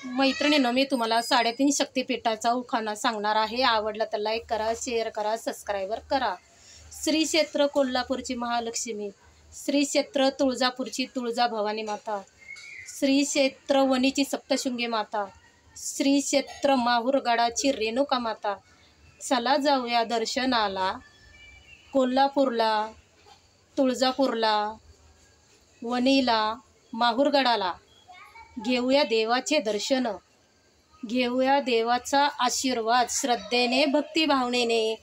मैत्रिणींनो, मी तुम्हाला 3.5 शक्तिपीठाचा उखाणा सांगणार आहे. आवडला तर लाईक करा, शेअर करा, सबस्क्राईबर करा. श्री क्षेत्र कोल्हापूरची महालक्ष्मी, श्री क्षेत्र तुळजापूरची तुळजा भवानी माता, श्री क्षेत्र वणीची सप्तशृंगी माता, श्री क्षेत्र माहूरगडाची रेणुका माता. चला जाऊया दर्शनाला कोल्हापूरला, तुळजापूरला, वणीला, माहूरगडाला. घेऊया देवाचे दर्शन, घेऊया देवाचा आशीर्वाद श्रद्धेने, भक्तिभावनेने.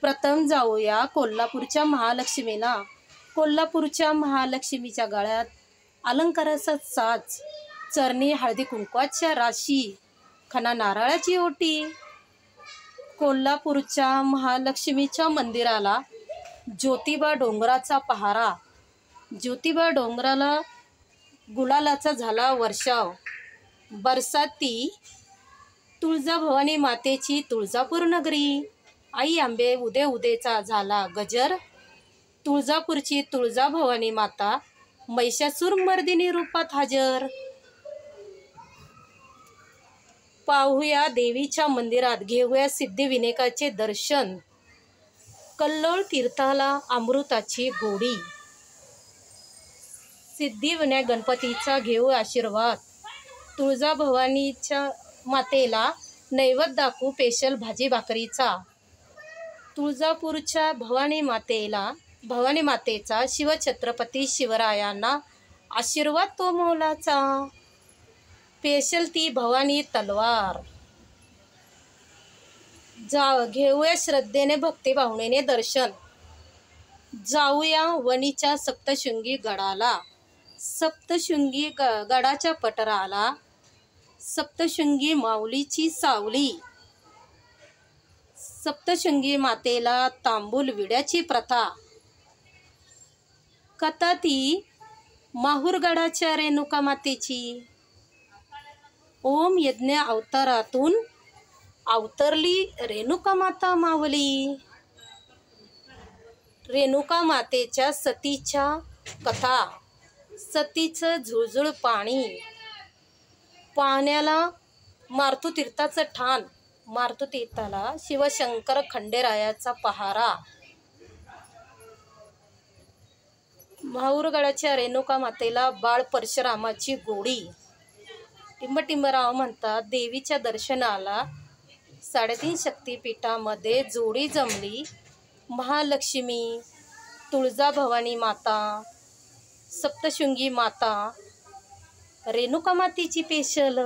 प्रथम जाऊया कोल्हापूरच्या महालक्ष्मीला. कोल्हापूरच्या महालक्ष्मीच्या गळ्यात अलंकाराचा साज, चरणी हळदी कुंकवाच्या राशी, खणा नारळाची ओटी. कोल्हापूरच्या महालक्ष्मीच्या मंदिराला ज्योतिबा डोंगराचा पहारा. ज्योतिबा डोंगराला गुलालाचा झाला वर्षाव. बरसाती तुळजाभवानी मातेची तुळजापूर नगरी. आई आंबे उदे उदेचा झाला गजर. तुळजापूरची तुळजाभवानी माता महिषासूर मर्दिनी रूपात हजर. पाहूया देवीच्या मंदिरात, घेऊया सिद्धिविनायकाचे दर्शन. कल्लोळ तीर्थाला अमृताची गोडी. सिद्धिविनायक गणपतीचा घेऊ आशीर्वाद. तुळजाभवानीच्या मातेला नैवेद्य दाखवू स्पेशल भाजी भाकरीचा. तुळजापूरच्या भवानी मातेचा शिवछत्रपती शिवरायांना आशीर्वाद तो मोलाचा. स्पेशल ती भवानी तलवार. घेऊया श्रद्धेने भक्तिभावनेने दर्शन. जाऊया वणीच्या सप्तशृंगी गडाला. सप्तशृंगी गडाच्या पठाराला सप्तशृंगी माऊलीची सावली. सप्तशृंगी मातेला तांबूल विड्याची प्रथा. कथा ती माहूरगडाच्या रेणुका मातेची. ओम यज्ञ अवतारातून अवतरली रेणुका माता मावली. रेणुका मातेच्या सतीच्या कथा. सतीचं झुळझुळ पाणी, पाण्याला मारुतीतीर्थाचं ठाण. मारुतीतीर्थाला शिवशंकर खंडेरायाचा पहारा. माहूरगडाच्या रेणुका मातेला बाळ परशुरामाची गोडी. टिंबटिंबराव म्हणतात, देवीच्या दर्शनाला 3.5 शक्तिपीठामध्ये जोडी जमली. महालक्ष्मी, तुळजाभवानी माता, सप्तशृंगी माता, रेणुका मातेची स्पेशल.